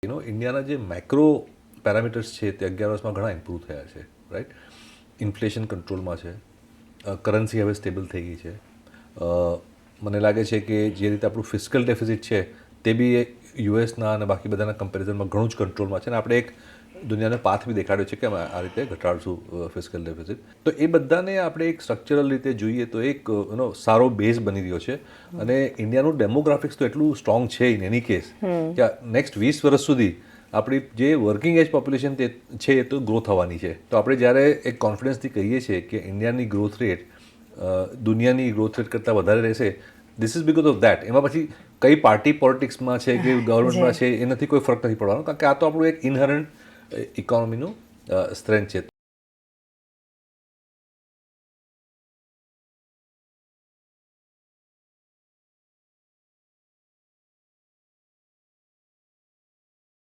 ઇન્ડિયાના જે macro parameters છે તે 11 વર્ષમાં ઘણા ઇમ્પ્રૂવ થયા છે, રાઈટ. ઇન્ફ્લેશન કંટ્રોલમાં છે, કરન્સી હવે સ્ટેબલ થઈ ગઈ છે. મને લાગે છે કે જે રીતે આપણું ફિસ્કલ ડેફિસિટ છે તે બી યુએસના અને બાકી બધાના કમ્પેરિઝનમાં ઘણું જ કંટ્રોલમાં છે, અને આપણે એક દુનિયાને પાથ બી દેખાડ્યો છે કે અમે આ રીતે ઘટાડશું ફિસ્કલ ડેફિસિટ. તો એ બધાને આપણે એક સ્ટ્રક્ચરલ રીતે જોઈએ તો એક સારો બેઝ બની રહ્યો છે. અને ઇન્ડિયાનું ડેમોગ્રાફિક્સ તો એટલું સ્ટ્રોંગ છે ઇન એની કેસ કે નેક્સ્ટ 20 વર્ષ સુધી આપણી જે વર્કિંગ એજ પોપ્યુલેશન તે છે એ તો ગ્રો થવાની છે. તો આપણે જ્યારે એક કોન્ફિડન્સથી કહીએ છીએ કે ઇન્ડિયાની ગ્રોથ રેટ દુનિયાની ગ્રોથ રેટ કરતાં વધારે રહેશે, this is because of that. એમાં પછી કઈ પાર્ટી પોલિટિક્સમાં છે કે ગવર્મેન્ટમાં છે એનાથી કોઈ ફરક નથી પડવાનો, કારણ કે આ તો આપણું એક ઇનહરન્ટ ઇકોનોમીનું સ્ટ્રેન્થ છે.